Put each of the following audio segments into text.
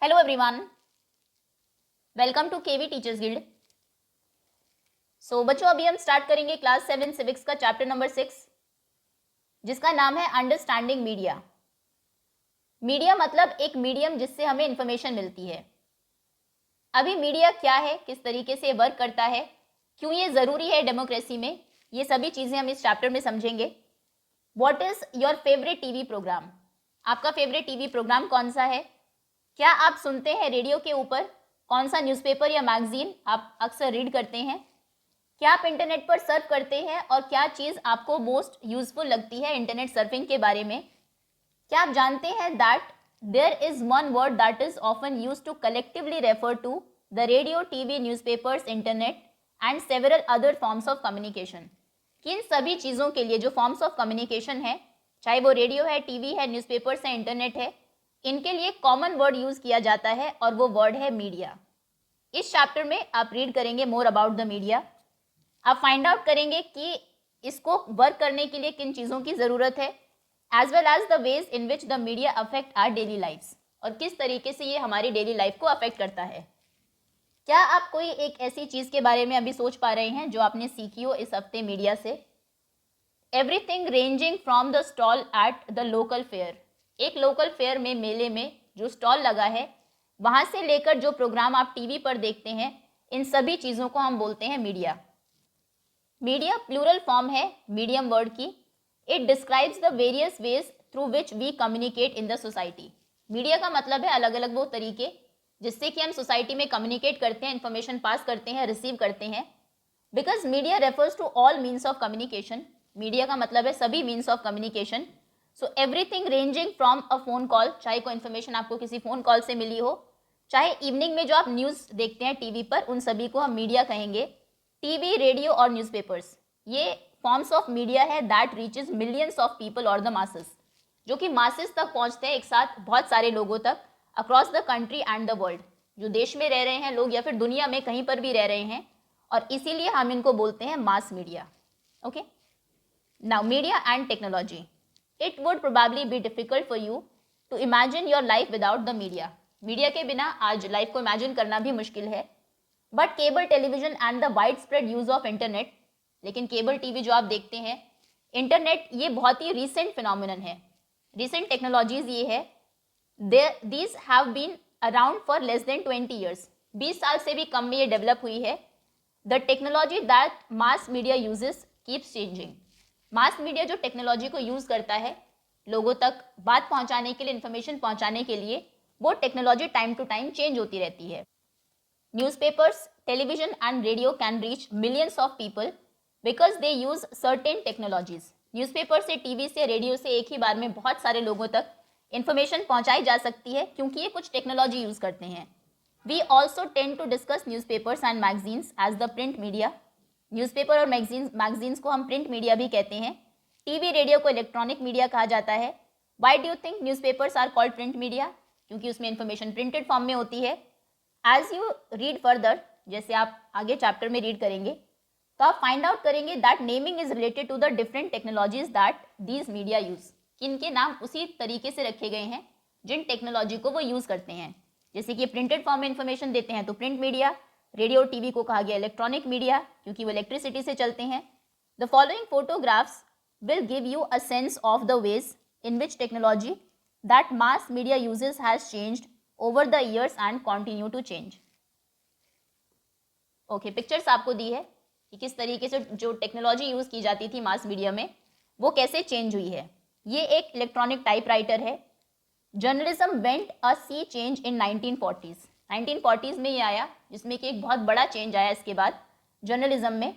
Hello everyone, welcome to KV teachers guild. बच्चों, अभी हम स्टार्ट करेंगे क्लास 7 सिविक्स का चैप्टर नंबर 6, जिसका नाम है अंडरस्टैंडिंग मीडिया। मीडिया मतलब एक मीडियम जिससे हमें इंफॉर्मेशन मिलती है। अभी मीडिया क्या है, किस तरीके से वर्क करता है, क्यों ये ज़रूरी है डेमोक्रेसी में, ये सभी चीज़ें हम इस चैप्टर में समझेंगे। What is your favourite TV programme? आपका फेवरेट टीवी प्रोग्राम कौन सा है? क्या आप सुनते हैं रेडियो के ऊपर? कौन सा न्यूज़पेपर या मैगजीन आप अक्सर रीड करते हैं? क्या आप इंटरनेट पर सर्फ करते हैं और क्या चीज़ आपको मोस्ट यूजफुल लगती है इंटरनेट सर्फिंग के बारे में? क्या आप जानते हैं that there is one word that is often use to collectively refer to the radio, TV, newspapers, internet and several other forms of communication? कि इन सभी चीज़ों के लिए जो फॉर्म्स ऑफ कम्युनिकेशन है, चाहे वो रेडियो है, टीवी है, न्यूज़पेपर्स है, इंटरनेट है, इनके लिए कॉमन वर्ड यूज किया जाता है और वो वर्ड है मीडिया। इस चैप्टर में आप रीड करेंगे मोर अबाउट द मीडिया। आप फाइंड आउट करेंगे कि इसको वर्क करने के लिए किन चीज़ों की ज़रूरत है, as well as the ways in which the media affect our daily lifes, और किस तरीके से ये हमारी डेली लाइफ को अफेक्ट करता है। क्या आप कोई एक ऐसी चीज़ के बारे में अभी सोच पा रहे हैं जो आपने सीखी हो इस हफ्ते मीडिया से? Everything ranging from the stall at the local fair. एक लोकल फेयर में, मेले में जो स्टॉल लगा है, वहाँ से लेकर जो प्रोग्राम आप टीवी पर देखते हैं, इन सभी चीज़ों को हम बोलते हैं मीडिया। मीडिया प्लूरल फॉर्म है मीडियम वर्ड की। It describes the various ways through which we communicate in the society. Media का मतलब है अलग अलग वो तरीके जिससे कि हम सोसाइटी में कम्युनिकेट करते हैं, इंफॉर्मेशन पास करते हैं, रिसीव करते हैं। Because media refers to all means of communication. Media का मतलब है सभी means of communication. So everything ranging from a phone call, चाहे कोई इन्फॉर्मेशन आपको किसी फोन कॉल से मिली हो, चाहे इवनिंग में जो आप न्यूज़ देखते हैं टीवी पर, उन सभी को हम मीडिया कहेंगे। टीवी, रेडियो और न्यूज़पेपर्स ये फॉर्म्स ऑफ मीडिया है that reaches millions of people और द मासेस, जो कि मासेस तक पहुंचते हैं, एक साथ बहुत सारे लोगों तक, across the country and the world. जो देश में रह रहे हैं लोग या फिर दुनिया में कहीं पर भी रह रहे हैं, और इसीलिए हम इनको बोलते हैं mass media. Okay, now media and technology. It would probably be difficult for you to imagine your life without the media. Media के बिना आज लाइफ को इमेजिन करना भी मुश्किल है। But cable television and the wide spread use of internet, लेकिन cable TV जो आप देखते हैं, इंटरनेट, ये बहुत ही रिसेंट फिनोमिनन है, रिसेंट टेक्नोलॉजीज ये है। These have been around for less than 20 years. 20 साल से भी कम में ये डेवलप हुई है। The technology that mass media uses keeps changing. Mass media जो टेक्नोलॉजी को यूज करता है लोगों तक बात पहुंचाने के लिए, इंफॉर्मेशन पहुंचाने के लिए, वो technology time to time change होती रहती है। Newspapers, television and radio can reach millions of people because they use certain technologies. Newspaper से, टीवी से, रेडियो से एक ही बार में बहुत सारे लोगों तक इन्फॉर्मेशन पहुंचाई जा सकती है क्योंकि ये कुछ टेक्नोलॉजी यूज़ करते हैं। We also tend to discuss newspapers and magazines as the print media. Newspaper और मैगजीन्स को हम प्रिंट मीडिया भी कहते हैं। टीवी, रेडियो को इलेक्ट्रॉनिक मीडिया कहा जाता है। Why do you think newspapers are called print media? क्योंकि उसमें इन्फॉर्मेशन प्रिंटेड फॉर्म में होती है। एज यू रीड फर्दर, जैसे आप आगे चैप्टर में रीड करेंगे, तो आप फाइंड आउट करेंगे that naming is related to the different technologies that these media use. इनके नाम उसी तरीके से रखे गए हैं जिन टेक्नोलॉजी को वो यूज करते हैं। जैसे कि प्रिंटेड फॉर्म में इन्फॉर्मेशन देते हैं तो प्रिंट मीडिया, रेडियो टीवी को कहा गया इलेक्ट्रॉनिक मीडिया क्योंकि वो इलेक्ट्रिसिटी से चलते हैं। The following photographs will give you a sense of the ways in which technology that mass media uses has changed over the years and continue to change. Okay, pictures आपको दी है कि किस तरीके से जो टेक्नोलॉजी यूज की जाती थी मास मीडिया में वो कैसे चेंज हुई है। ये एक इलेक्ट्रॉनिक टाइपराइटर है। Journalism went a sea change in 1940s। 1940s में ये आया, जिसमें कि एक बहुत बड़ा चेंज आया इसके बाद जर्नलिज्म में।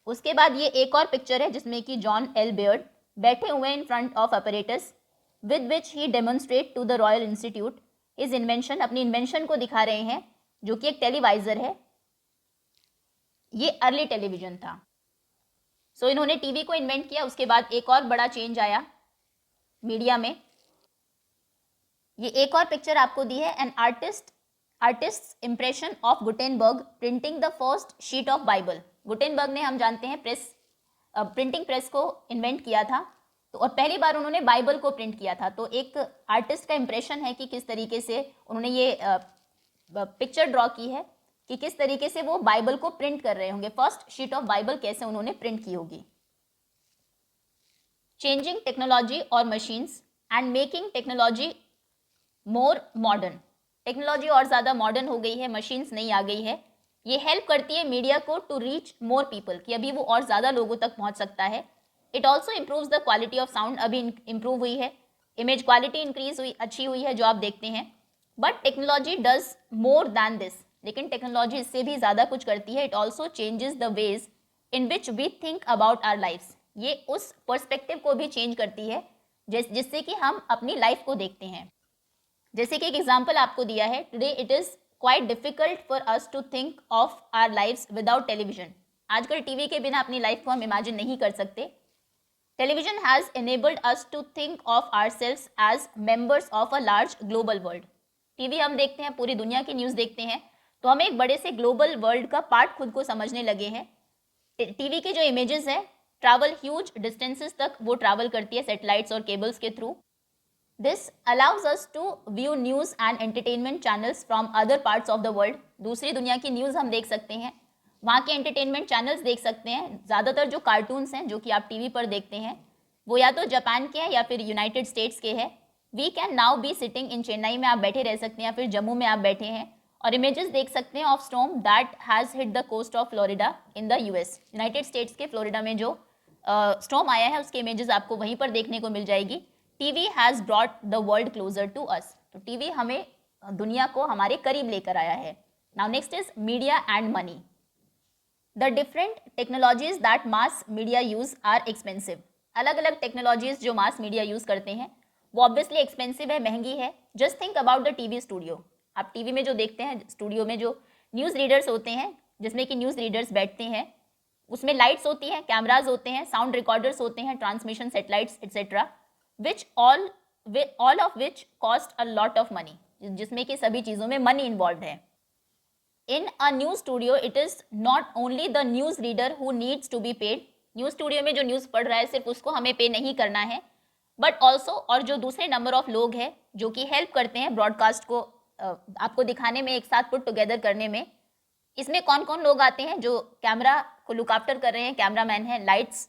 उसके बाद ये एक और पिक्चर है जिसमें कि जॉन एल बेयर्ड बैठे हुए in front of apparatus with which he demonstrate to the Royal Institute his invention. अपनी इन्वेंशन को दिखा रहे हैं जो कि एक टेलीवाइजर है। ये अर्ली टेलीविजन था। सो इन्होंने टीवी को इन्वेंट किया। उसके बाद एक और बड़ा चेंज आया मीडिया में। ये एक और पिक्चर आपको दी है, an artist impression of Gutenberg printing the first sheet of Bible. Gutenberg ने, हम जानते हैं, प्रिंटिंग प्रेस को इन्वेंट किया था तो और पहली बार उन्होंने बाइबल को प्रिंट किया था। तो एक आर्टिस्ट का इम्प्रेशन है कि किस तरीके से उन्होंने ये पिक्चर ड्रॉ की है कि किस तरीके से वो बाइबल को प्रिंट कर रहे होंगे, फर्स्ट शीट ऑफ बाइबल कैसे उन्होंने प्रिंट की होगी। चेंजिंग टेक्नोलॉजी और machines and making technology more modern. Technology और ज़्यादा मॉडर्न हो गई है, मशीन्स नई आ गई है। ये हेल्प करती है मीडिया को टू रीच मोर पीपल, कि अभी वो और ज़्यादा लोगों तक पहुंच सकता है। It also improves the quality of sound, अभी इम्प्रूव हुई है, इमेज क्वालिटी इंक्रीज हुई, अच्छी हुई है जो आप देखते हैं। But technology does more than this, लेकिन टेक्नोलॉजी इससे भी ज़्यादा कुछ करती है। It also changes the ways in which we think about our lifes, ये उस पर्सपेक्टिव को भी चेंज करती है जिससे कि हम अपनी लाइफ को देखते हैं। जैसे कि एक एग्जाम्पल आपको दिया है, today it is quite difficult for us to think of our lifes without television. आजकल टीवी के बिना अपनी लाइफ को हम इमेजिन नहीं कर सकते। Television has enabled us to think of ourselves as members of a large global world। TV हम देखते हैं, पूरी दुनिया की न्यूज़ देखते हैं, तो हम एक बड़े से ग्लोबल वर्ल्ड का पार्ट खुद को समझने लगे हैं। टीवी की जो इमेजेस हैं ट्रैवल ह्यूज डिस्टेंसेस तक वो ट्रैवल करती है सैटेलाइट्स और केबल्स के थ्रू। This allows us to view news and entertainment channels from other parts of the world. दूसरी दुनिया की न्यूज़ हम देख सकते हैं, वहाँ के एंटरटेनमेंट चैनल्स देख सकते हैं। ज़्यादातर जो कार्टून्स हैं जो कि आप टीवी पर देखते हैं वो या तो जापान के हैं या फिर यूनाइटेड स्टेट्स के हैं। We can now be sitting in Chennai में आप बैठे रह सकते हैं या फिर जम्मू में आप बैठे हैं और इमेजेस देख सकते हैं of storm that has hit the coast of Florida in the US. United States के फ्लोरिडा में जो स्टॉर्म आया है उसके इमेजेस आपको वहीं पर देखने को मिल जाएगी। TV has brought the world closer to us. तो टीवी हमें दुनिया को हमारे करीब लेकर आया है। Now next is media and money. The different technologies that mass media use are expensive. अलग अलग टेक्नोलॉजीज जो मास मीडिया यूज करते हैं वो ऑब्वियसली एक्सपेंसिव है, महंगी है। Just think about the TV studio. आप टीवी में जो देखते हैं स्टूडियो में जो न्यूज़ रीडर्स होते हैं जिसमें कि न्यूज़ रीडर्स बैठते हैं, उसमें लाइट्स होती हैं, कैमराज होते हैं, साउंड रिकॉर्डर्स होते हैं, transmission satellites etcetera, which all of which cost a lot of money, जिसमें कि सभी चीज़ों में मनी इन्वॉल्व है। In a news studio it is not only the news reader who needs to be paid. News studio में जो news पढ़ रहा है सिर्फ उसको हमें पे नहीं करना है, बट ऑल्सो और जो दूसरे नंबर ऑफ लोग हैं जो कि हेल्प करते हैं ब्रॉडकास्ट को आपको दिखाने में, एक साथ पुट टुगेदर करने में। इसमें कौन कौन लोग आते हैं? जो कैमरा को लुक आफ्टर कर रहे हैं, कैमरा मैन है, लाइट्स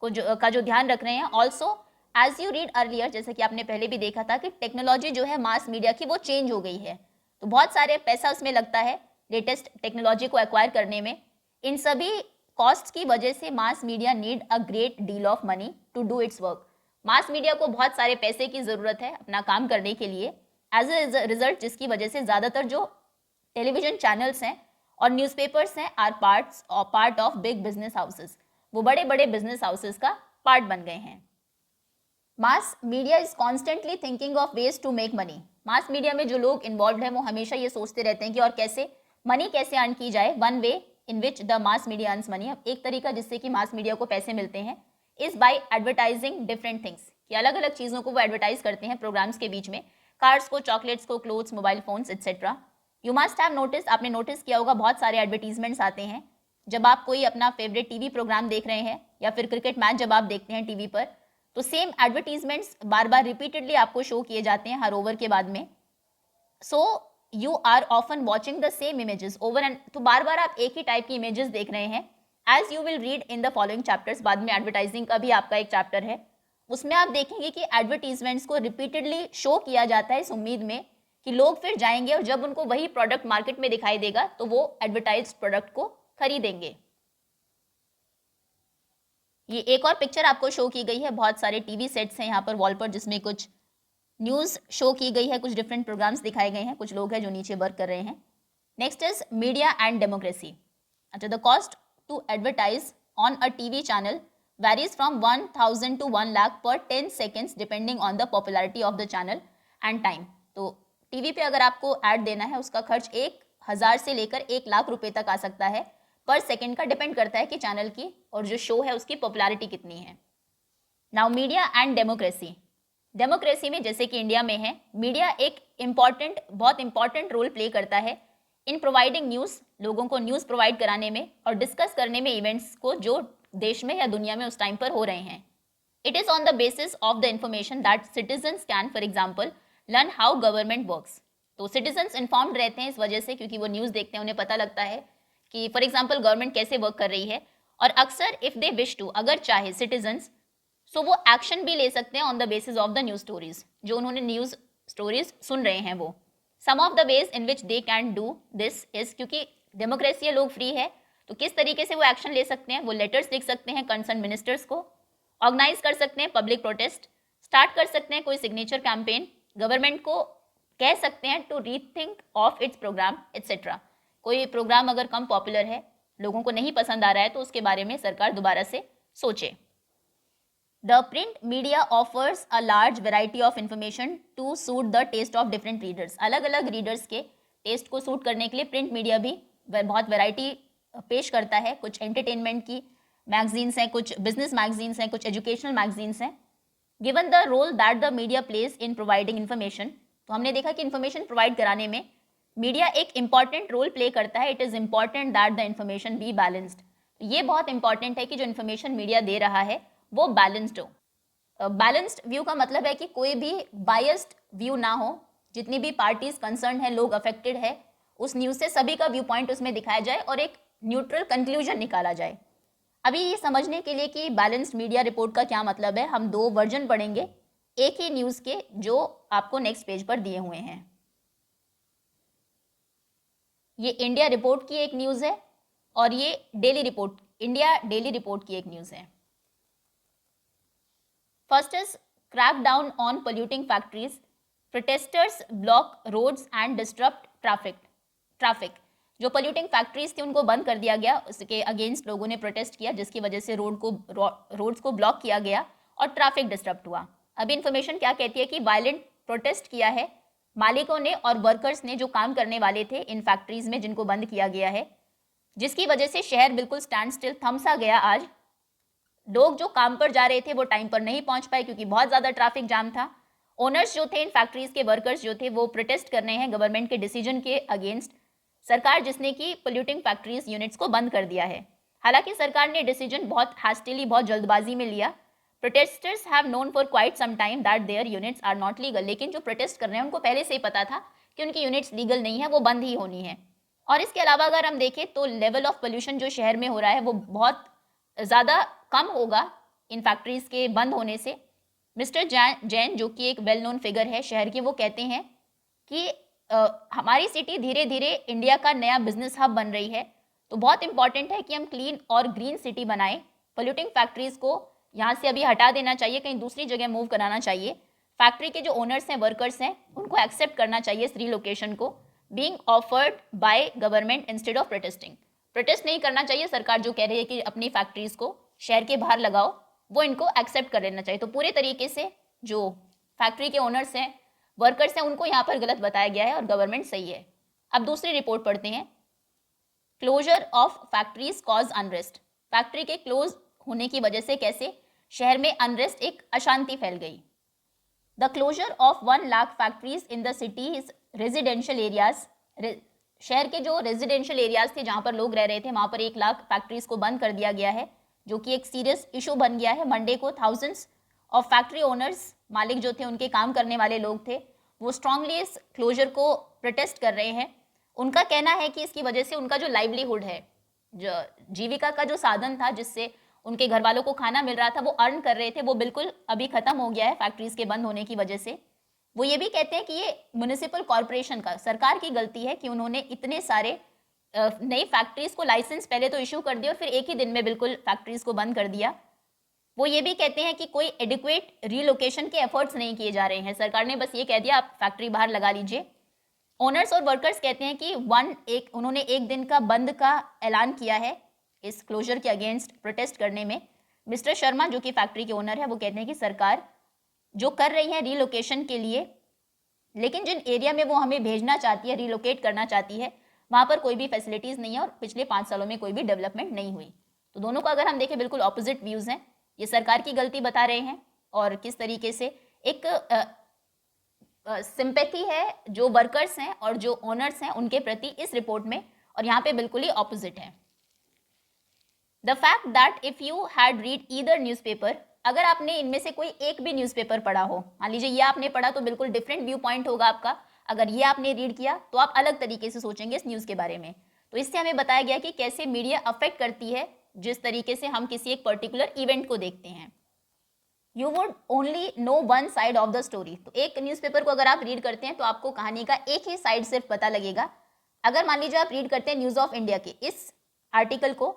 को जो ध्यान रख रहे हैं। Also as you read earlier, जैसे कि आपने पहले भी देखा था कि टेक्नोलॉजी जो है मास मीडिया की वो चेंज हो गई है, तो बहुत सारे पैसा उसमें लगता है लेटेस्ट टेक्नोलॉजी को एक्वायर करने में। इन सभी कॉस्ट की वजह से mass media need a great deal of money to do its work. Mass media को बहुत सारे पैसे की ज़रूरत है अपना काम करने के लिए, एज ए रिजल्ट जिसकी वजह से ज़्यादातर जो टेलीविज़न चैनल्स हैं और न्यूज़पेपर्स हैं are part of big business houses. वो बड़े बड़े बिजनेस हाउसेस का पार्ट बन गए हैं। Mass media is constantly thinking of ways to make money. Mass media में जो लोग इन्वॉल्व हैं वो हमेशा ये सोचते रहते हैं कि और कैसे मनी कैसे अर्न की जाए। One way in which the mass media earns money, एक तरीका जिससे कि मास मीडिया को पैसे मिलते हैं, is by advertising different things, कि अलग अलग चीज़ों को वो एडवर्टाइज करते हैं प्रोग्राम्स के बीच में, कार्स को, चॉकलेट्स को, clothes, mobile phones etcetera. You must have notice, आपने नोटिस किया होगा बहुत सारे एडवर्टीजमेंट्स आते हैं जब आप कोई अपना फेवरेट टीवी प्रोग्राम देख रहे हैं या फिर क्रिकेट मैच जब आप देखते हैं टीवी पर, तो सेम एडवर्टीजमेंट्स बार बार रिपीटेडली आपको शो किए जाते हैं हर ओवर के बाद में। So you are often watching the same images over and, तो बार बार आप एक ही टाइप की इमेजेस देख रहे हैं। As you will read in the following chapters, बाद में एडवर्टाइजिंग का भी आपका एक चैप्टर है, उसमें आप देखेंगे कि एडवर्टीजमेंट्स को रिपीटेडली शो किया जाता है इस उम्मीद में कि लोग फिर जाएंगे और जब उनको वही प्रोडक्ट मार्केट में दिखाई देगा तो वो एडवर्टाइज्ड प्रोडक्ट को खरीदेंगे। ये एक और पिक्चर आपको शो की गई है, बहुत सारे टीवी सेट्स हैं यहाँ पर वॉल पर जिसमें कुछ न्यूज़ शो की गई है, कुछ डिफरेंट प्रोग्राम्स दिखाए गए हैं, कुछ लोग हैं जो नीचे वर्क कर रहे हैं। Next is media and democracy. अच्छा, the cost to advertise on a TV channel varies from 1000 to 1 lakh पर 10 seconds depending on the popularity of the channel and time. तो टीवी पे अगर आपको ऐड देना है उसका खर्च 1000 से लेकर 1 लाख रुपए तक आ सकता है पर सेकंड का, डिपेंड करता है कि चैनल की और जो शो है उसकी पॉपुलैरिटी कितनी है। Now media and democracy. Democracy में जैसे कि इंडिया में है, मीडिया एक बहुत इंपॉर्टेंट रोल प्ले करता है इन प्रोवाइडिंग न्यूज़, लोगों को न्यूज़ प्रोवाइड कराने में और डिस्कस करने में इवेंट्स को जो देश में या दुनिया में उस टाइम पर हो रहे हैं। It is on the basis of the information that citizens can, for example, learn how government works. तो citizens informed रहते हैं इस वजह से, क्योंकि वो न्यूज़ देखते हैं, उन्हें पता लगता है कि फॉर एग्जाम्पल गवर्नमेंट कैसे वर्क कर रही है. और अक्सर इफ़ दे विश टू, अगर चाहे सिटीजन्स, सो वो एक्शन भी ले सकते हैं on the basis of the news stories, जो उन्होंने न्यूज़ स्टोरीज सुन रहे हैं वो. Some of the ways in which they can do this is, क्योंकि डेमोक्रेसी है, लोग फ्री है, तो किस तरीके से वो एक्शन ले सकते हैं. वो लेटर्स लिख सकते हैं कंसर्न मिनिस्टर्स को, ऑर्गेनाइज कर सकते हैं पब्लिक प्रोटेस्ट, स्टार्ट कर सकते हैं कोई सिग्नेचर कैंपेन, गवर्नमेंट को कह सकते हैं to rethink of its programme etcetera. कोई प्रोग्राम अगर कम पॉपुलर है, लोगों को नहीं पसंद आ रहा है, तो उसके बारे में सरकार दोबारा से सोचे. The print media offers a large variety of information to suit the taste of different readers. अलग अलग रीडर्स के टेस्ट को सूट करने के लिए प्रिंट मीडिया भी बहुत वेराइटी पेश करता है. कुछ एंटरटेनमेंट की मैगजीन्स हैं, कुछ बिजनेस मैगजीन्स हैं, कुछ एजुकेशनल मैगजीन्स हैं. Given the role that the media plays in providing information, तो हमने देखा कि इन्फॉर्मेशन प्रोवाइड कराने में मीडिया एक इंपॉर्टेंट रोल प्ले करता है. It is important that the information be balanced. ये बहुत इंपॉर्टेंट है कि जो इन्फॉर्मेशन मीडिया दे रहा है वो बैलेंस्ड हो. बैलेंस्ड व्यू का मतलब है कि कोई भी बायस्ड व्यू ना हो. जितनी भी पार्टीज कंसर्न है, लोग अफेक्टेड है, उस न्यूज़ से सभी का व्यू पॉइंट उसमें दिखाया जाए और एक न्यूट्रल कंक्लूजन निकाला जाए. अभी ये समझने के लिए कि बैलेंस्ड मीडिया रिपोर्ट का क्या मतलब है, हम दो वर्जन पढ़ेंगे एक ही न्यूज़ के, जो आपको नेक्स्ट पेज पर दिए हुए हैं. ये इंडिया रिपोर्ट की एक न्यूज़ है और ये daily report, India daily report की एक न्यूज़ है. First is crack down on polluting factories, protesters block roads and disturb traffic. जो पोल्यूटिंग फैक्ट्रीज थी उनको बंद कर दिया गया, उसके अगेंस्ट लोगों ने प्रोटेस्ट किया, जिसकी वजह से रोड्स को ब्लॉक किया गया और ट्रैफिक डिस्टर्ब हुआ. अभी इन्फॉर्मेशन क्या कहती है कि वायलेंट प्रोटेस्ट किया है मालिकों ने और वर्कर्स ने, जो काम करने वाले थे इन फैक्ट्रीज में जिनको बंद किया गया है, जिसकी वजह से शहर बिल्कुल स्टैंड स्टिल, थमसा गया. आज लोग जो काम पर जा रहे थे वो टाइम पर नहीं पहुंच पाए क्योंकि बहुत ज़्यादा ट्रैफिक जाम था. ओनर्स जो थे इन फैक्ट्रीज के, वर्कर्स जो थे, वो प्रोटेस्ट कर रहे हैं गवर्नमेंट के डिसीजन के अगेंस्ट, सरकार जिसने कि पोल्यूटिंग फैक्ट्रीज यूनिट्स को बंद कर दिया है. हालांकि सरकार ने डिसीजन बहुत हैस्टिली, बहुत जल्दबाजी में लिया. Protesters have known for quite some time that their units are not legal. लेकिन जो प्रोटेस्ट कर रहे हैं उनको पहले से ही पता था कि उनकी यूनिट्स लीगल नहीं है, वो बंद ही होनी है. और इसके अलावा अगर हम देखें तो लेवल ऑफ पोल्यूशन जो शहर में हो रहा है वो बहुत ज़्यादा कम होगा इन फैक्ट्रीज़ के बंद होने से. मिस्टर जैन जो कि एक वेल नोन फिगर है शहर के, वो कहते हैं कि हमारी सिटी धीरे धीरे इंडिया का नया बिजनेस हब बन रही है, तो बहुत इंपॉर्टेंट है कि हम क्लीन और ग्रीन सिटी बनाएं. पोल्यूटिंग फैक्ट्रीज़ को यहाँ से अभी हटा देना चाहिए, कहीं दूसरी जगह मूव कराना चाहिए. फैक्ट्री के जो ओनर्स हैं, वर्कर्स हैं, उनको एक्सेप्ट करना चाहिए इस रिलोकेशन को, being offered by government instead of protesting. Protest नहीं करना चाहिए. सरकार जो कह रही है कि अपनी फैक्ट्रीज़ को शहर के बाहर लगाओ, वो इनको एक्सेप्ट कर लेना चाहिए. तो पूरे तरीके से जो फैक्ट्री के ओनर्स हैं, वर्कर्स हैं, उनको यहाँ पर गलत बताया गया है और गवर्नमेंट सही है. अब दूसरी रिपोर्ट पढ़ते हैं. Closure of factories cause unrest. Factory के क्लोज होने की वजह से कैसे शहर में अनरेस्ट, एक अशांति फैल गई. The closure of 1 lakh factories in the city is residential areas. शहर के जो रेजिडेंशियल एरियाज थे जहाँ पर लोग रह रहे थे, वहाँ पर 1 लाख फैक्ट्रीज को बंद कर दिया गया है, जो कि एक सीरियस इशू बन गया है. मंडे को थाउजेंड्स ऑफ फैक्ट्री ओनर्स, मालिक जो थे, उनके काम करने वाले लोग थे, वो स्ट्रांगली इस क्लोजर को प्रोटेस्ट कर रहे हैं. उनका कहना है कि इसकी वजह से उनका जो लाइवलीहुड है, जो जीविका का जो साधन था जिससे उनके घर वालों को खाना मिल रहा था, वो अर्न कर रहे थे, वो बिल्कुल अभी ख़त्म हो गया है फैक्ट्रीज़ के बंद होने की वजह से. वो ये भी कहते हैं कि ये म्युनिसिपल कॉरपोरेशन का, सरकार की गलती है कि उन्होंने इतने सारे नई फैक्ट्रीज़ को लाइसेंस पहले तो इशू कर दिया और फिर एक ही दिन में बिल्कुल फैक्ट्रीज़ को बंद कर दिया. वो ये भी कहते हैं कि कोई एडिक्वेट रीलोकेशन के एफर्ट्स नहीं किए जा रहे हैं. सरकार ने बस ये कह दिया आप फैक्ट्री बाहर लगा लीजिए. ओनर्स और वर्कर्स कहते हैं कि उन्होंने एक दिन का बंद का ऐलान किया है इस क्लोजर के अगेंस्ट प्रोटेस्ट करने में. मिस्टर शर्मा जो कि फैक्ट्री के ओनर है, वो कहते हैं कि सरकार जो कर रही है रीलोकेशन के लिए, लेकिन जिन एरिया में वो हमें भेजना चाहती है, रीलोकेट करना चाहती है, वहाँ पर कोई भी फैसिलिटीज़ नहीं है और पिछले 5 सालों में कोई भी डेवलपमेंट नहीं हुई. तो दोनों का अगर हम देखें बिल्कुल ऑपोजिट व्यूज़ हैं. ये सरकार की गलती बता रहे हैं और किस तरीके से एक सिंपैथी है जो वर्कर्स हैं और जो ओनर्स हैं उनके प्रति इस रिपोर्ट में, और यहाँ पे बिल्कुल ही ऑपोजिट है. The fact that if you had read either newspaper, अगर आपने इनमें से कोई एक भी न्यूज़पेपर पढ़ा हो, मान लीजिए ये आपने पढ़ा तो बिल्कुल डिफरेंट व्यू पॉइंट होगा आपका, अगर ये आपने रीड किया तो आप अलग तरीके से सोचेंगे इस न्यूज़ के बारे में। तो इससे हमें बताया गया कि कैसे मीडिया अफेक्ट करती है जिस तरीके से हम किसी एक पर्टिकुलर इवेंट को देखते हैं। You would only know one side of the story. तो एक न्यूज़पेपर को अगर आप रीड करते हैं तो आपको कहानी का एक ही साइड सिर्फ पता लगेगा। अगर मान लीजिए आप रीड करते हैं न्यूज़ ऑफ इंडिया के इस आर्टिकल को,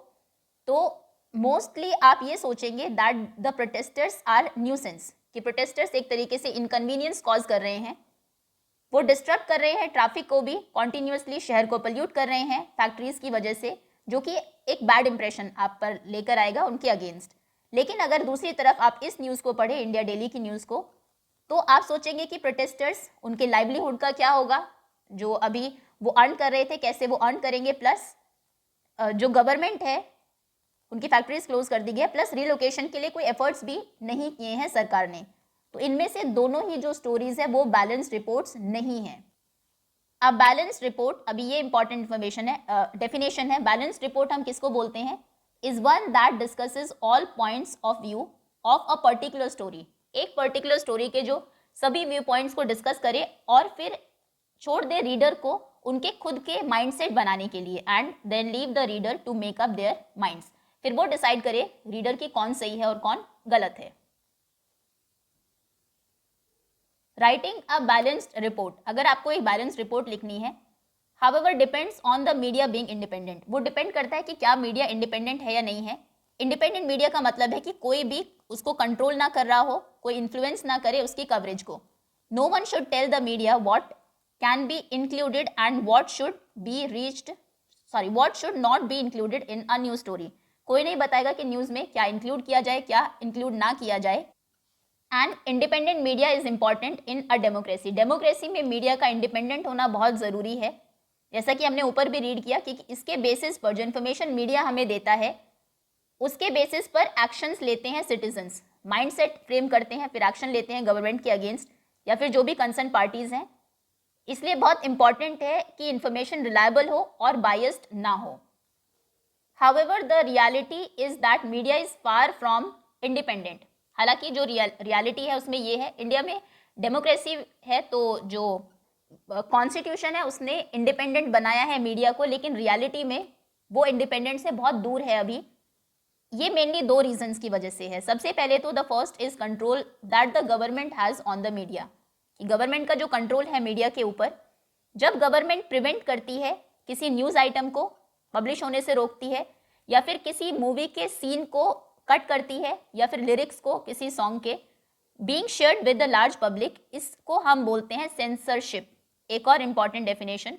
तो मोस्टली आप ये सोचेंगे that the protesters are nuisance, कि प्रोटेस्टर्स एक तरीके से इनकन्वीनियंस कॉज कर रहे हैं, वो डिस्टर्ब कर रहे हैं ट्रैफिक को भी, कॉन्टिन्यूसली शहर को पोल्यूट कर रहे हैं फैक्ट्रीज की वजह से, जो कि एक बैड इंप्रेशन आप पर लेकर आएगा उनके अगेंस्ट। लेकिन अगर दूसरी तरफ आप इस न्यूज़ को पढ़े, इंडिया डेली की न्यूज़ को, तो आप सोचेंगे कि प्रोटेस्टर्स, उनके लाइवलीहुड का क्या होगा, जो अभी वो अर्न कर रहे थे कैसे वो अर्न करेंगे, प्लस जो गवर्नमेंट है उनकी फैक्ट्रीज क्लोज कर दी गई है, प्लस रिलोकेशन के लिए कोई एफर्ट्स भी नहीं किए हैं सरकार ने। तो इनमें से दोनों ही जो स्टोरीज है वो बैलेंस्ड रिपोर्ट्स नहीं है। अब बैलेंस्ड रिपोर्ट, अभी ये इंपॉर्टेंट इन्फॉर्मेशन है, डेफिनेशन है। बैलेंस्ड रिपोर्ट हम किसको बोलते हैं? Is one that discusses all points of view of a particular story. एक पर्टिकुलर स्टोरी के जो सभी व्यू पॉइंट्स को डिस्कस करे और फिर छोड़ दे रीडर को उनके खुद के माइंडसेट बनाने के लिए, and then leave the reader to make up their minds. फिर वो डिसाइड करे रीडर की कौन सही है और कौन गलत है। राइटिंग अ बैलेंस्ड रिपोर्ट, अगर आपको एक बैलेंस्ड रिपोर्ट लिखनी है, however depends on the media being independent. वो डिपेंड करता है कि क्या मीडिया इंडिपेंडेंट है या नहीं है। इंडिपेंडेंट मीडिया का मतलब है कि कोई भी उसको कंट्रोल ना कर रहा हो, कोई इन्फ्लुएंस ना करे उसकी कवरेज को। No one should tell the media what can be included and what should not be included in a news story. कोई नहीं बताएगा कि न्यूज में क्या इंक्लूड किया जाए, क्या इंक्लूड ना किया जाए। And independent media is important in a democracy. Democracy में मीडिया का इंडिपेंडेंट होना बहुत ज़रूरी है। जैसा कि हमने ऊपर भी रीड किया कि इसके बेसिस पर जो इन्फॉर्मेशन मीडिया हमें देता है उसके बेसिस पर एक्शंस लेते हैं सिटीजन्स, माइंडसेट फ्रेम करते हैं, फिर एक्शन लेते हैं गवर्नमेंट के अगेंस्ट या फिर जो भी कंसर्न पार्टीज हैं। इसलिए बहुत इंपॉर्टेंट है कि इंफॉर्मेशन रिलायबल हो और बायस्ड ना हो। However the reality is that media is far from independent. हालांकि जो रियलिटी है उसमें ये है, इंडिया में डेमोक्रेसी है तो जो कॉन्स्टिट्यूशन है उसने इंडिपेंडेंट बनाया है मीडिया को, लेकिन रियलिटी में वो इंडिपेंडेंट से बहुत दूर है अभी। ये मेनली दो रीजंस की वजह से है। सबसे पहले तो the first is control that the government has on the media, कि गवर्नमेंट का जो कंट्रोल है मीडिया के ऊपर। जब गवर्नमेंट प्रिवेंट करती है किसी न्यूज़ आइटम को पब्लिश होने से रोकती है, या फिर किसी मूवी के सीन को कट करती है, या फिर लिरिक्स को किसी सॉन्ग के being shared with the large public, इसको हम बोलते हैं सेंसरशिप। एक और इम्पॉर्टेंट डेफिनेशन,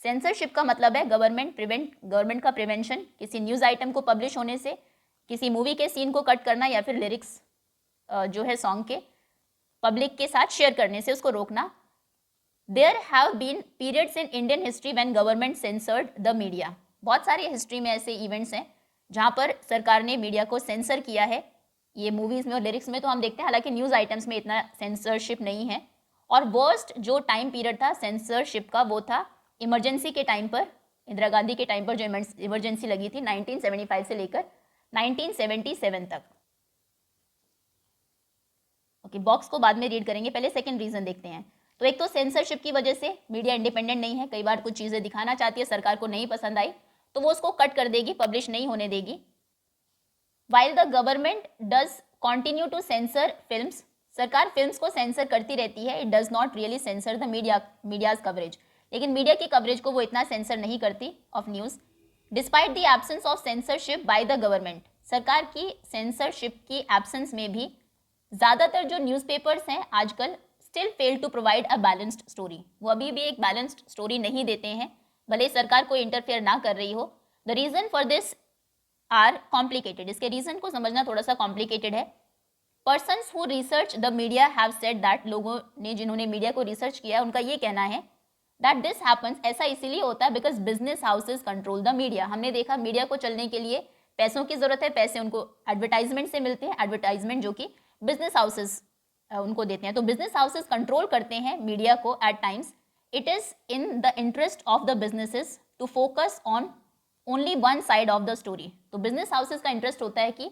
सेंसरशिप का मतलब है गवर्नमेंट का प्रिवेंशन, किसी न्यूज़ आइटम को पब्लिश होने से, किसी मूवी के सीन को कट करना, या फिर लिरिक्स जो है सॉन्ग के पब्लिक के साथ शेयर करने से उसको रोकना। There have been periods in Indian history when government censored the media. बहुत सारे हिस्ट्री में ऐसे इवेंट्स हैं जहाँ पर सरकार ने मीडिया को सेंसर किया है। ये मूवीज़ में और लिरिक्स में तो हम देखते हैं, हालांकि न्यूज़ आइटम्स में इतना सेंसरशिप नहीं है। और वर्स्ट जो टाइम पीरियड था सेंसरशिप का वो था इमरजेंसी के टाइम पर, इंदिरा गांधी के टाइम पर जो इमरजेंसी लगी थी 1975 से लेकर 1977 तक। ओके, बॉक्स को बाद में रीड करेंगे, पहले सेकंड रीजन देखते हैं। तो एक तो सेंसरशिप की वजह से मीडिया इंडिपेंडेंट नहीं है, कई बार कुछ चीज़ें दिखाना चाहती है, सरकार को नहीं पसंद आई तो वो उसको कट कर देगी, पब्लिश नहीं होने देगी। While the government does continue to censor films, सरकार फिल्म्स को सेंसर करती रहती है, it does not really censor the media's coverage, लेकिन मीडिया की कवरेज को वो इतना सेंसर नहीं करती of news. Despite the absence of censorship by the government, सरकार की सेंसरशिप की एब्सेंस में भी ज़्यादातर जो न्यूज़पेपर्स हैं आजकल still fail to provide a balanced story, वो अभी भी एक बैलेंस्ड स्टोरी नहीं देते हैं, भले सरकार कोई इंटरफेयर ना कर रही हो। The reason for this are complicated, इसके रीज़न को समझना थोड़ा सा कॉम्प्लिकेटेड है। Persons who research the media have said that, लोगों ने जिन्होंने मीडिया को रिसर्च किया उनका ये कहना है दैट दिस हैपन्स, ऐसा इसीलिए होता है because business houses control the media. हमने देखा मीडिया को चलने के लिए पैसों की ज़रूरत है, पैसे उनको एडवर्टाइजमेंट से मिलते हैं, एडवर्टाइजमेंट जो कि बिजनेस हाउसेज उनको देते हैं, तो बिजनेस हाउसेज कंट्रोल करते हैं मीडिया को at times. It is in the interest of the businesses to focus on only one side of the story, तो बिजनेस हाउसेज का इंटरेस्ट होता है कि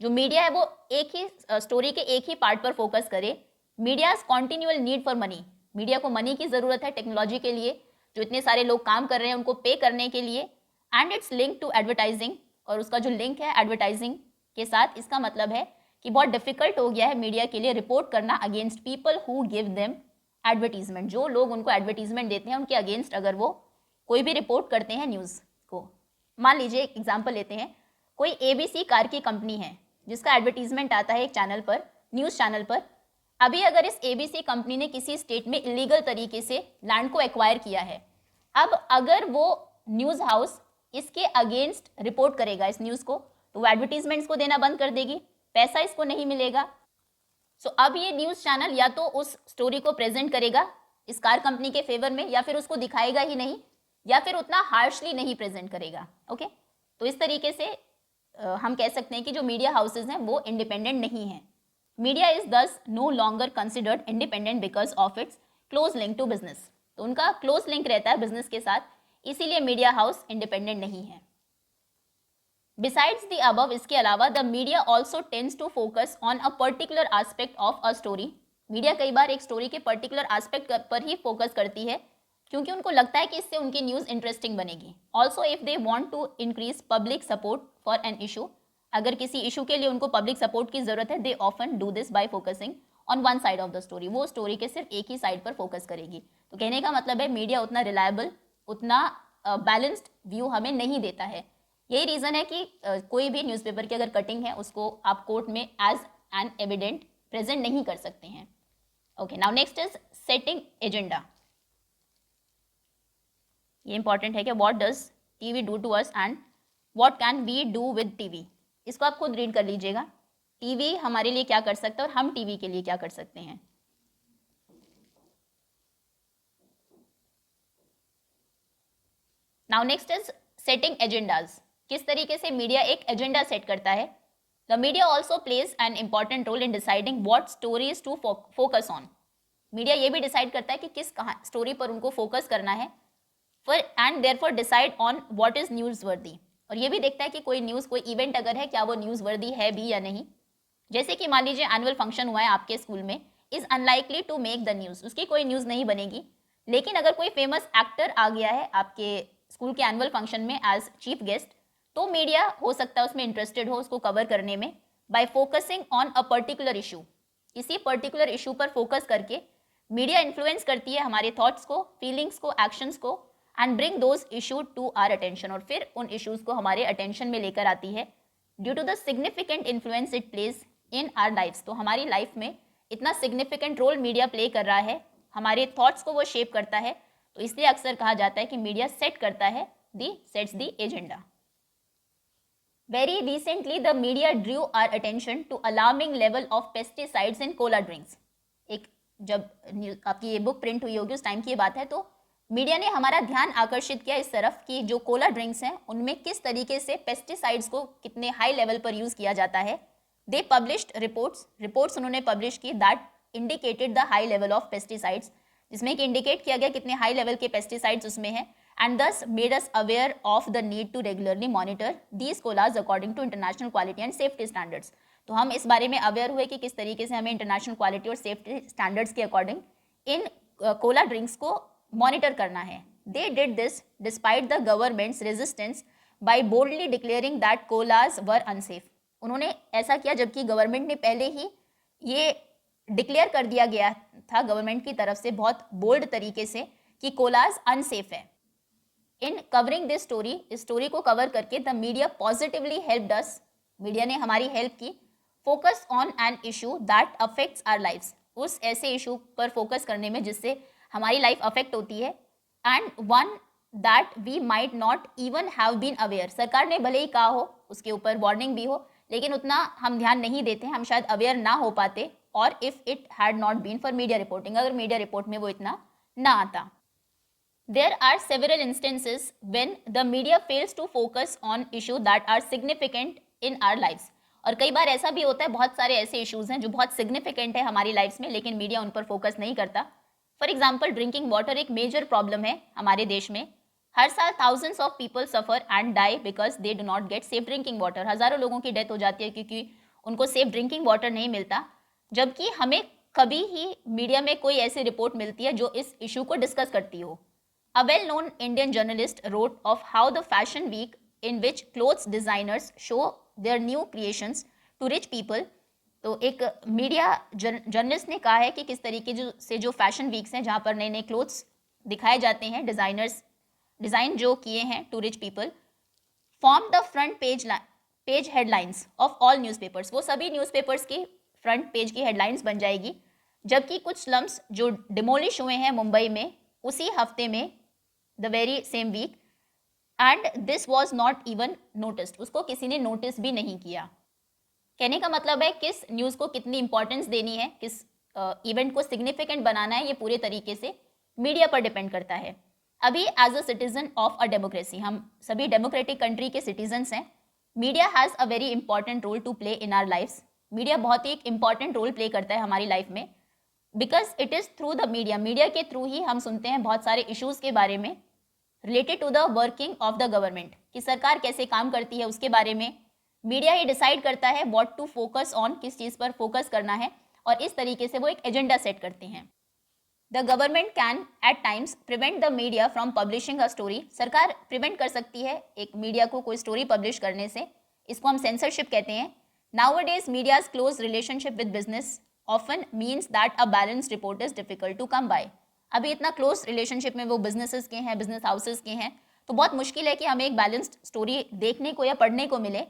जो मीडिया है वो एक ही स्टोरी के एक ही पार्ट पर फोकस करे। Media's continual need for money, media को मनी की ज़रूरत है टेक्नोलॉजी के लिए, जो इतने सारे लोग काम कर रहे हैं उनको पे करने के लिए। And it's link to advertising, और उसका जो लिंक है एडवर्टाइजिंग के साथ, इसका मतलब है कि बहुत डिफिकल्ट हो गया है मीडिया के लिए रिपोर्ट करना against people who give them advertisement. जो लोग उनको एडवर्टीजमेंट देते हैं उनके अगेंस्ट अगर वो कोई भी रिपोर्ट करते हैं न्यूज़ को। मान लीजिए एक एग्जाम्पल लेते हैं, कोई ABC कार की कंपनी है जिसका एडवर्टीजमेंट आता है एक चैनल पर, न्यूज़ चैनल पर। अभी अगर इस ABC कंपनी ने किसी स्टेट में इलीगल तरीके से लैंड को एक्वायर किया है, अब अगर वो न्यूज़ हाउस इसके अगेंस्ट रिपोर्ट करेगा इस न्यूज़ को, तो वो एडवर्टीजमेंट्स को देना बंद कर देगी, पैसा इसको नहीं मिलेगा। सो अब ये न्यूज़ चैनल या तो उस स्टोरी को प्रेजेंट करेगा इस कार कंपनी के फेवर में, या फिर उसको दिखाएगा ही नहीं, या फिर उतना हार्शली नहीं प्रेजेंट करेगा। ओके, तो इस तरीके से हम कह सकते हैं कि जो मीडिया हाउसेज हैं वो इंडिपेंडेंट नहीं हैं। Media is thus no longer considered independent because of its close link to business. तो उनका क्लोज लिंक रहता है बिजनेस के साथ, इसीलिए मीडिया हाउस इंडिपेंडेंट नहीं है। बिसाइड्स द अबव, इसके अलावा the media also tends to focus on a particular aspect of a story. Media कई बार एक स्टोरी के पर्टिकुलर एस्पेक्ट पर ही फोकस करती है, क्योंकि उनको लगता है कि इससे उनकी न्यूज़ इंटरेस्टिंग बनेगी। Also if they want to increase public support for an issue, अगर किसी इशू के लिए उनको पब्लिक सपोर्ट की जरूरत है, they often do this by focusing on one side of the story. वो स्टोरी के सिर्फ एक ही साइड पर फोकस करेगी। तो कहने का मतलब है मीडिया उतना रिलायबल, उतना बैलेंस्ड व्यू हमें नहीं देता है। यही रीज़न है कि कोई भी न्यूज़पेपर की अगर कटिंग है उसको आप कोर्ट में एज एन एविडेंट प्रेजेंट नहीं कर सकते हैं। Okay, now next is setting agenda. ये इंपॉर्टेंट है कि what does TV do to us and what can we do with TV. इसको आप खुद रीड कर लीजिएगा, टीवी हमारे लिए क्या कर सकता है और हम टीवी के लिए क्या कर सकते हैं। Now next is setting agendas. किस तरीके से मीडिया एक एजेंडा सेट करता है। The media also plays an important role in deciding what stories to focus on. Media ये भी डिसाइड करता है कि किस स्टोरी पर उनको फोकस करना है, for and therefore decide on what is news वर्दी। और ये भी देखता है कि कोई न्यूज़, कोई इवेंट अगर है, क्या वो न्यूज़ वर्दी है भी या नहीं। जैसे कि मान लीजिए एनुअल फंक्शन हुआ है आपके स्कूल में, is unlikely to make the news, उसकी कोई न्यूज़ नहीं बनेगी। लेकिन अगर कोई फेमस एक्टर आ गया है आपके स्कूल के एनुअल फंक्शन में एज चीफ गेस्ट, तो मीडिया हो सकता है उसमें इंटरेस्टेड हो उसको कवर करने में, by focusing on a particular issue. इसी पर्टिकुलर इशू पर फोकस करके मीडिया इन्फ्लुएंस करती है हमारे थॉट्स को, फीलिंग्स को, एक्शंस को, and bring those issue to our attention, और फिर उन इश्यूज को हमारे अटेंशन में लेकर आती है due to the significant influence it plays in our lifes. तो हमारी लाइफ में इतना सिग्निफिकेंट रोल मीडिया प्ले कर रहा है, हमारे थॉट्स को वो शेप करता है, तो इसलिए अक्सर कहा जाता है कि मीडिया सेट करता है, sets the agenda. Very recently the media drew our attention to alarming level of pesticides in cola drinks. एक जब आपकी ये बुक प्रिंट हुई होगी उस टाइम की ये बात है, तो मीडिया ने हमारा ध्यान आकर्षित किया इस तरफ कि जो कोला ड्रिंक्स हैं उनमें किस तरीके से पेस्टिसाइड्स को कितने हाई लेवल पर यूज़ किया जाता है। दे पब्लिश्ड रिपोर्ट्स उन्होंने पब्लिश की that indicated the high level of pesticides, जिसमें कि इंडिकेट किया गया कितने हाई लेवल के पेस्टिसाइड्स उसमें हैं, and thus made us aware of the need to regularly monitor these colas according to international quality and safety standards. तो हम इस बारे में अवेयर हुए कि किस तरीके से हमें इंटरनेशनल क्वालिटी और सेफ्टी स्टैंडर्ड्स के अकॉर्डिंग इन कोला ड्रिंक्स को मॉनिटर करना है। They did this despite the governments resistance bye boldly declaring that collage were unsafe. उन्होंने ऐसा किया जबकि गवर्नमेंट ने पहले ही ये डिक्लेयर कर दिया गया था गवर्नमेंट की तरफ से बहुत बोल्ड तरीके से कि कोलाज अनसेफ है। इन कवरिंग दिस स्टोरी, इस स्टोरी को कवर करके the media positively helped us, media ने हमारी हेल्प की, focus on an issue that affects our lifes, उस ऐसे इशू पर फोकस करने में जिससे हमारी लाइफ अफेक्ट होती है, and one that we might not even have been aware. सरकार ने भले ही कहा हो, उसके ऊपर वार्निंग भी हो, लेकिन उतना हम ध्यान नहीं देते, हम शायद अवेयर ना हो पाते, और if it had not been for media reporting, अगर मीडिया रिपोर्ट में वो इतना ना आता। There are several instances when the media fails to focus on issues that are significant in our lives. और कई बार ऐसा भी होता है, बहुत सारे ऐसे इश्यूज हैं जो बहुत सिग्निफिकेंट है हमारी लाइफ्स में, लेकिन मीडिया उन पर फोकस नहीं करता। फॉर एग्जाम्पल, ड्रिंकिंग वाटर एक मेजर प्रॉब्लम है हमारे देश में। हर साल thousands of people suffer and die because they do not get safe drinking water. हज़ारों लोगों की डेथ हो जाती है क्योंकि उनको सेफ ड्रिंकिंग वाटर नहीं मिलता, जबकि हमें कभी ही मीडिया में कोई ऐसी रिपोर्ट मिलती है जो इस इशू को डिस्कस करती हो। A well-known Indian journalist wrote of how the fashion week in which clothes designers show their new creations to rich people। तो एक मीडिया जर्नलिस्ट ने कहा है कि किस तरीके से जो फैशन वीक्स हैं जहाँ पर नए नए क्लोथ्स दिखाए जाते हैं, डिज़ाइनर्स डिज़ाइन जो किए हैं to rich people, form the front page headlines of all newspapers. वो सभी न्यूज़पेपर्स की फ्रंट पेज की हेडलाइंस बन जाएगी। जबकि कुछ स्लम्स जो डिमोलिश हुए हैं मुंबई में उसी हफ्ते में, the very same week, and this was not even noticed, उसको किसी ने नोटिस भी नहीं किया। कहने का मतलब है किस न्यूज़ को कितनी इंपॉर्टेंस देनी है, किस इवेंट को सिग्निफिकेंट बनाना है, ये पूरे तरीके से मीडिया पर डिपेंड करता है। अभी as a citizen of a democracy, हम सभी डेमोक्रेटिक कंट्री के सिटीजन्स हैं। Media has a very important role to play in our lifes. Media बहुत ही एक इंपॉर्टेंट रोल प्ले करता है हमारी लाइफ में, because it is through the media के थ्रू ही हम सुनते हैं बहुत सारे इश्यूज़ के बारे में related to the working of the government, कि सरकार कैसे काम करती है उसके बारे में मीडिया ही डिसाइड करता है व्हाट टू फोकस ऑन, किस चीज़ पर फोकस करना है, और इस तरीके से वो एक एजेंडा सेट करते हैं। The government can at times prevent the media from publishing a story. सरकार प्रिवेंट कर सकती है एक मीडिया को कोई स्टोरी पब्लिश करने से, इसको हम सेंसरशिप कहते हैं। Nowadays media's close relationship with business often means that a balanced report is difficult to come by. अभी इतना क्लोज रिलेशनशिप में वो बिजनेसेस के हैं, बिजनेस हाउसेस के हैं, तो बहुत मुश्किल है कि हमें एक बैलेंस्ड स्टोरी देखने को या पढ़ने को मिले।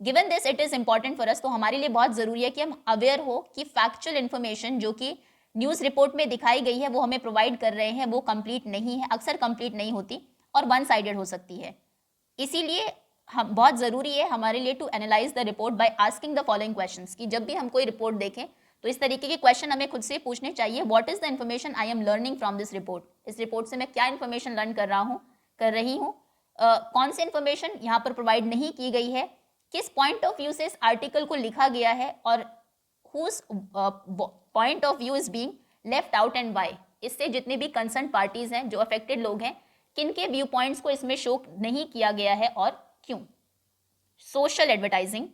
Given this it is important for us, तो हमारे लिए बहुत ज़रूरी है कि हम अवेयर हो कि फैक्चुअल इन्फॉर्मेशन जो कि न्यूज़ रिपोर्ट में दिखाई गई है वो हमें प्रोवाइड कर रहे हैं, वो कंप्लीट नहीं है, अक्सर कंप्लीट नहीं होती और वन साइडेड हो सकती है। इसीलिए हम बहुत ज़रूरी है हमारे लिए to analyse the report by asking the following questions, कि जब भी हम कोई रिपोर्ट देखें तो इस तरीके के क्वेश्चन हमें खुद से पूछने चाहिए। What is the information I am learning from this report, इस रिपोर्ट से मैं क्या इन्फॉर्मेशन लर्न कर रही हूँ, कौन सी इन्फॉर्मेशन यहाँ पर प्रोवाइड नहीं की गई है, किस पॉइंट ऑफ व्यू से इस आर्टिकल को लिखा गया है, और whose point of view is being left out and why. इससे जितने भी कंसर्न पार्टीज हैं, जो अफेक्टेड लोग हैं, किन के व्यू पॉइंट्स को इसमें शो नहीं किया गया है और क्यों। Social advertising.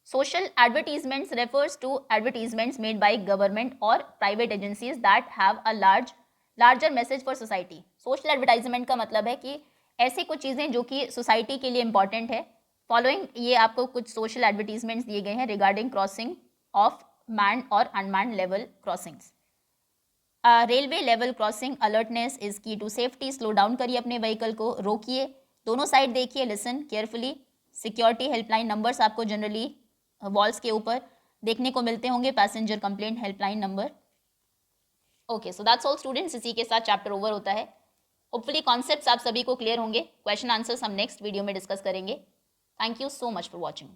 Social advertisements refers to advertisements made by government or private agencies that have a larger message for society। Social advertisement का मतलब है कि ऐसी कुछ चीज़ें जो कि सोसाइटी के लिए इंपॉर्टेंट है। फॉलोइंग, ये आपको कुछ सोशल एडवर्टीजमेंट्स दिए गए हैं रिगार्डिंग क्रॉसिंग ऑफ मैन और unmanned level crossings. Railway level crossing alertness is की टू सेफ्टी। स्लो डाउन करिए अपने व्हीकल को, रोकिए, दोनों साइड देखिए, listen carefully. Security helpline numbers आपको जनरली वॉल्स के ऊपर देखने को मिलते होंगे, passenger complaint helpline number. Okay, so that's all students, इसी के साथ चैप्टर ओवर होता है। होपफुली कॉन्सेप्ट्स आप सभी को क्लियर होंगे। क्वेश्चन आंसर्स हम नेक्स्ट वीडियो में डिस्कस करेंगे। Thank you so much for watching.